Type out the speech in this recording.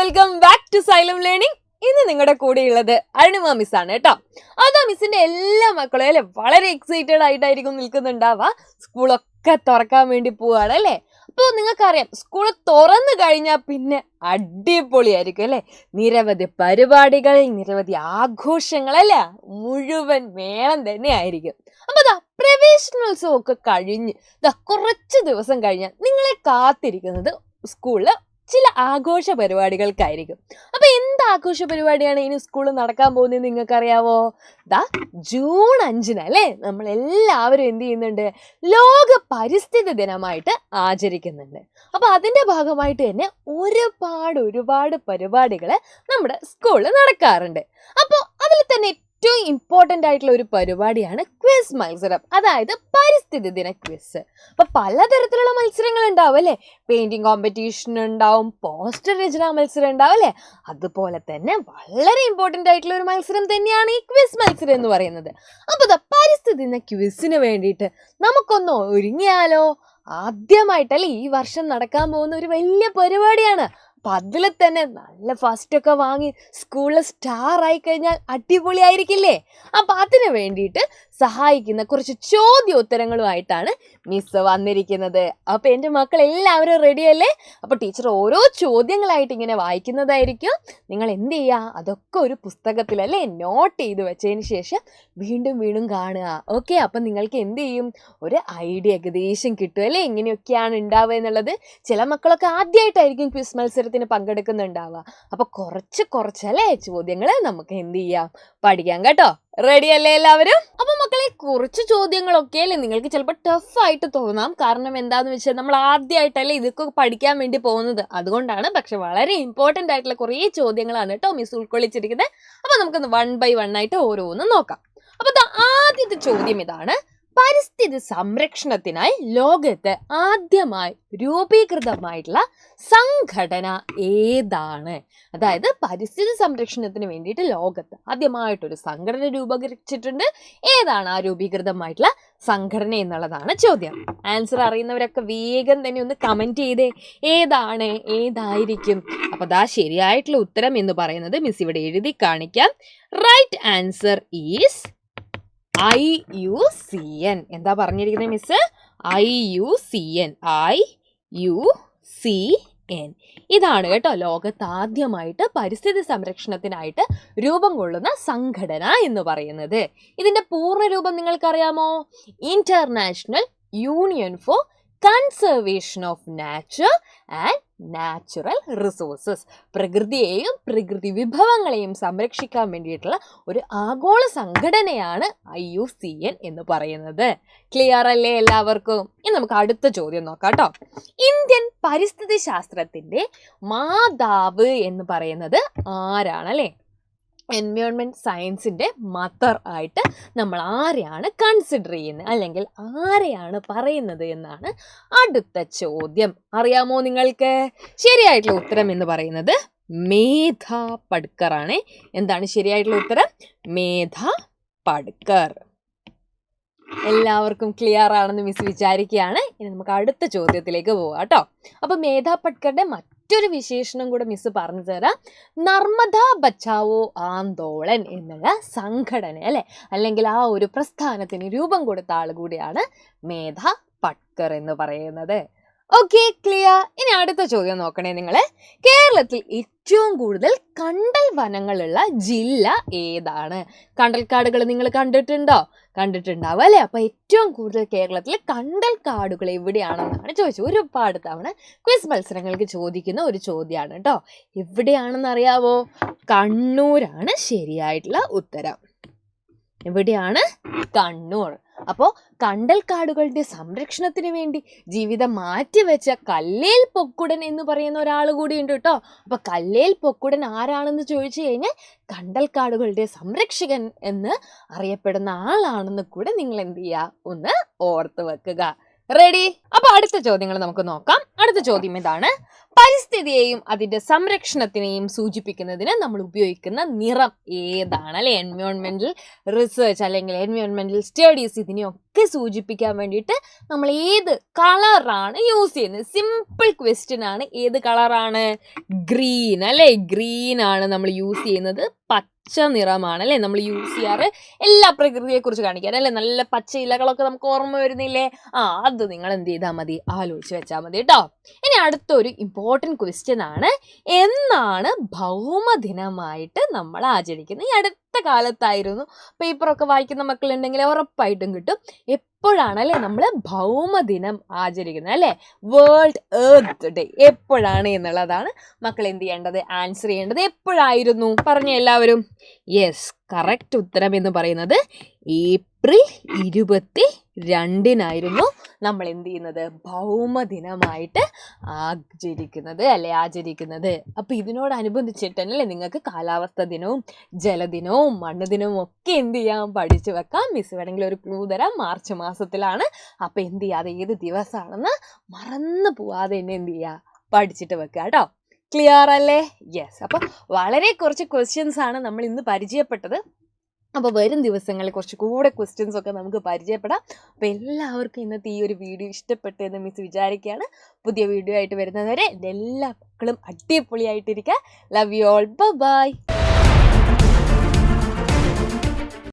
Welcome back to Xylem learning. ഇന്ന് നിങ്ങളുടെ കൂടെയുള്ളത് അരുണിമ മിസ് ആണ് കേട്ടോ. അതാ മിസ്സിന്റെ എല്ലാ മക്കളും അല്ലെ വളരെ എക്സൈറ്റഡ് ആയിട്ടായിരിക്കും നിൽക്കുന്നുണ്ടാവുക. സ്കൂളൊക്കെ തുറക്കാൻ വേണ്ടി പോവാണ് അല്ലേ. അപ്പോൾ നിങ്ങൾക്കറിയാം സ്കൂൾ തുറന്നു കഴിഞ്ഞാൽ പിന്നെ അടിപൊളിയായിരിക്കും അല്ലേ. നിരവധി പരിപാടികൾ, നിരവധി ആഘോഷങ്ങൾ അല്ലേ, മുഴുവൻ മേളം തന്നെ ആയിരിക്കും. അപ്പൊ പ്രവേശനോത്സവം ഒക്കെ കഴിഞ്ഞ് കുറച്ച് ദിവസം കഴിഞ്ഞാൽ നിങ്ങളെ കാത്തിരിക്കുന്നത് സ്കൂളില് ചില ആഘോഷ പരിപാടികൾക്കായിരിക്കും. അപ്പൊ എന്ത് ആഘോഷ പരിപാടിയാണ് ഇനി സ്കൂളിൽ നടക്കാൻ പോകുന്നത് നിങ്ങൾക്കറിയാവോ? ജൂൺ 5 അല്ലേ നമ്മൾ എല്ലാവരും എന്ത് ചെയ്യുന്നുണ്ട്, ലോക പരിസ്ഥിതി ദിനമായിട്ട് ആചരിക്കുന്നുണ്ട്. അപ്പൊ അതിന്റെ ഭാഗമായിട്ട് തന്നെ ഒരുപാട് പരിപാടികൾ നമ്മുടെ സ്കൂളിൽ നടക്കാറുണ്ട്. അപ്പോൾ അതിൽ തന്നെ ഏറ്റവും ഇമ്പോർട്ടൻ്റ് ആയിട്ടുള്ള ഒരു പരിപാടിയാണ് ക്വിസ് മത്സരം, അതായത് പരിസ്ഥിതി ദിന ക്വിസ്. അപ്പൊ പലതരത്തിലുള്ള മത്സരങ്ങൾ ഉണ്ടാവും അല്ലേ. പെയിന്റിംഗ് കോമ്പറ്റീഷൻ ഉണ്ടാവും, പോസ്റ്റർ രചനാ മത്സരം ഉണ്ടാവും അല്ലേ. അതുപോലെ തന്നെ വളരെ ഇമ്പോർട്ടൻ്റ് ആയിട്ടുള്ള ഒരു മത്സരം തന്നെയാണ് ഈ ക്വിസ് മത്സരം എന്ന് പറയുന്നത്. അപ്പൊ പരിസ്ഥിതി ദിന ക്വിസിന് വേണ്ടിയിട്ട് നമുക്കൊന്ന് ഒരുങ്ങിയാലോ? ആദ്യമായിട്ടല്ലേ ഈ വർഷം നടക്കാൻ പോകുന്ന ഒരു വലിയ പരിപാടിയാണ്. അപ്പം അതിൽ തന്നെ നല്ല ഫസ്റ്റൊക്കെ വാങ്ങി സ്കൂളിൽ സ്റ്റാർ ആയി കഴിഞ്ഞാൽ അടിപൊളിയായിരിക്കില്ലേ. അപ്പം അതിന് വേണ്ടിയിട്ട് സഹായിക്കുന്ന കുറച്ച് ചോദ്യോത്തരങ്ങളുമായിട്ടാണ് മിസ് വന്നിരിക്കുന്നത്. അപ്പം എൻ്റെ മക്കൾ എല്ലാവരും റെഡിയല്ലേ? അപ്പം ടീച്ചർ ഓരോ ചോദ്യങ്ങളായിട്ട് ഇങ്ങനെ വായിക്കുന്നതായിരിക്കും. നിങ്ങൾ എന്ത് ചെയ്യുക, അതൊക്കെ ഒരു പുസ്തകത്തിലല്ലേ നോട്ട് ചെയ്ത് വെച്ചതിന് ശേഷം വീണ്ടും കാണുക. ഓക്കെ, അപ്പം നിങ്ങൾക്ക് എന്ത് ചെയ്യും, ഒരു ഐഡിയ ഏകദേശം കിട്ടും അല്ലേ, ഇങ്ങനെയൊക്കെയാണ് ഉണ്ടാവുക എന്നുള്ളത്. ചില മക്കളൊക്കെ ആദ്യമായിട്ടായിരിക്കും ക്വിസ് മത്സരത്തിന് പങ്കെടുക്കുന്നുണ്ടാവുക. അപ്പം കുറച്ചല്ലേ ചോദ്യങ്ങൾ നമുക്ക് എന്ത് ചെയ്യാം, പഠിക്കാം കേട്ടോ. റെഡി അല്ലേ എല്ലാവരും? അപ്പൊ മക്കളെ, കുറച്ച് ചോദ്യങ്ങളൊക്കെ അല്ലേ നിങ്ങൾക്ക് ചിലപ്പോൾ ടഫായിട്ട് തോന്നാം. കാരണം എന്താന്ന് വെച്ചാൽ നമ്മൾ ആദ്യമായിട്ടല്ലേ ഇതൊക്കെ പഠിക്കാൻ വേണ്ടി പോകുന്നത്, അതുകൊണ്ടാണ്. പക്ഷെ വളരെ ഇമ്പോർട്ടൻ്റ് ആയിട്ടുള്ള കുറേ ചോദ്യങ്ങളാണ് കേട്ടോ മിസ് ഉൾക്കൊള്ളിച്ചിരിക്കുന്നത്. അപ്പൊ നമുക്കൊന്ന് 1 by 1 ആയിട്ട് ഓരോന്നും നോക്കാം. അപ്പൊ ആദ്യത്തെ ചോദ്യം ഇതാണ്: പരിസ്ഥിതി സംരക്ഷണത്തിനായി ലോകത്ത് ആദ്യമായി രൂപീകൃതമായിട്ടുള്ള സംഘടന ഏതാണ്? അതായത് പരിസ്ഥിതി സംരക്ഷണത്തിന് വേണ്ടിയിട്ട് ലോകത്ത് ആദ്യമായിട്ടൊരു സംഘടന രൂപീകരിച്ചിട്ടുണ്ട്. ഏതാണ് ആ രൂപീകൃതമായിട്ടുള്ള സംഘടന എന്നുള്ളതാണ് ചോദ്യം. ആൻസർ അറിയുന്നവരൊക്കെ വേഗം തന്നെ ഒന്ന് കമന്റ് ചെയ്തേ, ഏതായിരിക്കും. അപ്പൊ ശരിയായിട്ടുള്ള ഉത്തരം എന്ന് പറയുന്നത് മിസ് ഇവിടെ എഴുതി കാണിക്കാം. Right answer is IUCN. എന്താ പറഞ്ഞിരിക്കുന്നത് മിസ്? IUCN. ഇതാണ് കേട്ടോ ലോകത്ത് ആദ്യമായിട്ട് പരിസ്ഥിതി സംരക്ഷണത്തിനായിട്ട് രൂപം കൊള്ളുന്ന സംഘടന എന്ന് പറയുന്നത്. ഇതിന്റെ പൂർണ്ണരൂപം നിങ്ങൾക്കറിയാമോ? International union for conservation of nature and natural resources. പ്രകൃതിയെയും പ്രകൃതി വിഭവങ്ങളെയും സംരക്ഷിക്കാൻ വേണ്ടിയിട്ടുള്ള ഒരു ആഗോള സംഘടനയാണ് IUCN എന്ന് പറയുന്നത്. ക്ലിയർ അല്ലേ എല്ലാവർക്കും? ഇനി നമുക്ക് അടുത്ത ചോദ്യം നോക്കാം കേട്ടോ. ഇന്ത്യൻ പരിസ്ഥിതി ശാസ്ത്രത്തിന്റെ മാതാവ് എന്ന് പറയുന്നത് ആരാണല്ലേ? എൻവയോൺമെന്റ് സയൻസിന്റെ മദർ ആയിട്ട് നമ്മൾ ആരെയാണ് കൺസിഡർ ചെയ്യുന്നത്, അല്ലെങ്കിൽ ആരെയാണ് പറയുന്നത് എന്നാണ് അടുത്ത ചോദ്യം. അറിയാമോ നിങ്ങൾക്ക്? ശരിയായിട്ടുള്ള ഉത്തരം എന്ന് പറയുന്നത് മേധ പട്കർ ആണ്. എന്താണ് ശരിയായിട്ടുള്ള ഉത്തരം? മേധ പട്കർ. എല്ലാവർക്കും ക്ലിയർ ആണെന്ന് മിസ് വിചാരിക്കുകയാണ്. ഇനി നമുക്ക് അടുത്ത ചോദ്യത്തിലേക്ക് പോവാം കേട്ടോ. അപ്പൊ മേധ പട്കറുടെ മറ്റൊരു വിശേഷണം കൂടെ മിസ് പറഞ്ഞു തരാം. നർമ്മദ ബച്ചാവോ ആന്തോളൻ എന്നുള്ള സംഘടന അല്ലെ, അല്ലെങ്കിൽ ആ ഒരു പ്രസ്ഥാനത്തിന് രൂപം കൊടുത്ത ആൾ കൂടിയാണ് മേധ പട്കർ എന്ന് പറയുന്നത്. Okay, clear. ഇനി അടുത്ത ചോദ്യം നോക്കണേ നിങ്ങള്. കേരളത്തിൽ ഏറ്റവും കൂടുതൽ കണ്ടൽ വനങ്ങളുള്ള ജില്ല ഏതാണ്? കണ്ടൽക്കാടുകൾ നിങ്ങൾ കണ്ടിട്ടുണ്ടാവും അല്ലെ. അപ്പൊ ഏറ്റവും കൂടുതൽ കേരളത്തിൽ കണ്ടൽ കാടുകൾ എവിടെയാണെന്നാണ് ചോദിച്ചത്. ഒരുപാട് തവണ ക്വിസ് മത്സരങ്ങൾക്ക് ചോദിക്കുന്ന ഒരു ചോദ്യമാണ് കേട്ടോ. എവിടെയാണെന്ന് അറിയാവോ? കണ്ണൂരാണ് ശരിയായിട്ടുള്ള ഉത്തരം. എവിടെയാണ്? കണ്ണൂർ. അപ്പോൾ കണ്ടൽക്കാടുകളുടെ സംരക്ഷണത്തിന് വേണ്ടി ജീവിതം മാറ്റിവെച്ച കല്ലേൽ പൊക്കുടൻ എന്ന് പറയുന്ന ഒരാൾ കൂടി ഉണ്ട് കേട്ടോ. അപ്പൊ കല്ലേൽ പൊക്കുടൻ ആരാണെന്ന് ചോദിച്ചു കഴിഞ്ഞാൽ കണ്ടൽക്കാടുകളുടെ സംരക്ഷകൻ എന്ന് അറിയപ്പെടുന്ന ആളാണെന്ന് കൂടെ നിങ്ങൾ എന്ത് ചെയ്യുക, ഒന്ന് ഓർത്ത് വെക്കുക. റെഡി? അപ്പൊ അടുത്ത ചോദ്യങ്ങൾ നമുക്ക് നോക്കാം. അടുത്ത ചോദ്യം ഇതാണ്: പരിസ്ഥിതിയെയും അതിന്റെ സംരക്ഷണത്തിനെയും സൂചിപ്പിക്കുന്നതിന് നമ്മൾ ഉപയോഗിക്കുന്ന നിറം ഏതാണ്? അല്ലെ, എൻവയോൺമെന്റൽ റിസർച്ച് അല്ലെങ്കിൽ എൻവയോൺമെന്റൽ സ്റ്റഡീസ് ഇതിനെയൊക്കെ സൂചിപ്പിക്കാൻ വേണ്ടിയിട്ട് നമ്മൾ ഏത് കളറാണ് യൂസ് ചെയ്യുന്നത്? സിമ്പിൾ ക്വസ്റ്റ്യൻ ആണ്. ഏത് കളറാണ്? ഗ്രീൻ. അല്ലെ, ഗ്രീൻ ആണ് നമ്മൾ യൂസ് ചെയ്യുന്നത്. പച്ച നിറമാണ് അല്ലെ നമ്മൾ യൂസ് ചെയ്യാറ് എല്ലാ പ്രകൃതിയെ കുറിച്ച് കാണിക്കാൻ അല്ലെ. നല്ല പച്ച ഇലകളൊക്കെ നമുക്ക് ഓർമ്മ വരുന്നില്ലേ? അത് നിങ്ങൾ എന്ത് ചെയ്താൽ മതി? ആലോചിച്ച് വെച്ചാൽ മതി കേട്ടോ. ഇനി അടുത്തൊരു ഇമ്പോർട്ടൻറ്റ് ക്വസ്റ്റ്യൻ ആണ്, എന്നാണ് ഭൗമദിനമായിട്ട് നമ്മൾ ആചരിക്കുന്നത്? ഈ അടുത്ത കാലത്തായിരുന്നു. പേപ്പറൊക്കെ വായിക്കുന്ന മക്കളുണ്ടെങ്കിൽ ഉറപ്പായിട്ടും കിട്ടും. എപ്പോഴാണ് അല്ലെ നമ്മൾ ഭൗമദിനം ആചരിക്കുന്നത്? അല്ലെ, വേൾഡ് എർത്ത് ഡേ എപ്പോഴാണ് എന്നുള്ളതാണ് മക്കൾ എന്ത് ചെയ്യേണ്ടത്? ആൻസർ ചെയ്യേണ്ടത്. എപ്പോഴായിരുന്നു പറഞ്ഞ എല്ലാവരും? യെസ്, കറക്റ്റ് ഉത്തരം എന്ന് പറയുന്നത് ഏപ്രിൽ 22 നമ്മൾ എന്ത് ചെയ്യുന്നത്? ഭൗമദിനമായിട്ട് ആചരിക്കുന്നത്. അപ്പൊ ഇതിനോടനുബന്ധിച്ചിട്ട് തന്നെ നിങ്ങൾക്ക് കാലാവസ്ഥ ദിനവും ജലദിനവും മണ്ണ് ദിനവും ഒക്കെ എന്ത് ചെയ്യാം? പഠിച്ചു വെക്കാം. മിസ് വേണമെങ്കിൽ ഒരു ക്ലൂ തരാം. മാർച്ച് മാസത്തിലാണ്. അപ്പൊ എന്ത് ചെയ്യുക? അത് ഏത് ദിവസമാണെന്ന് മറന്നു പോവാതെ തന്നെ എന്ത് ചെയ്യുക? പഠിച്ചിട്ട് വെക്കുക കേട്ടോ. ക്ലിയർ അല്ലേ? യെസ്. അപ്പൊ വളരെ കുറച്ച് ക്വസ്റ്റ്യൻസ് ആണ് നമ്മൾ ഇന്ന് പരിചയപ്പെട്ടത്. അപ്പോൾ വരും ദിവസങ്ങളിൽ കുറച്ചുകൂടെ ക്വസ്റ്റ്യൻസ് ഒക്കെ നമുക്ക് പരിചയപ്പെടാം. അപ്പോൾ എല്ലാവർക്കും ഇന്നത്തെ ഈ ഒരു വീഡിയോ ഇഷ്ടപ്പെട്ടു എന്ന് മിസ് വിചാരിക്കുകയാണ്. പുതിയ വീഡിയോ ആയിട്ട് വരുന്നതുവരെ എല്ലാ മക്കളും അടിപൊളിയായിട്ടിരിക്കുക. Love you all. ബൈ.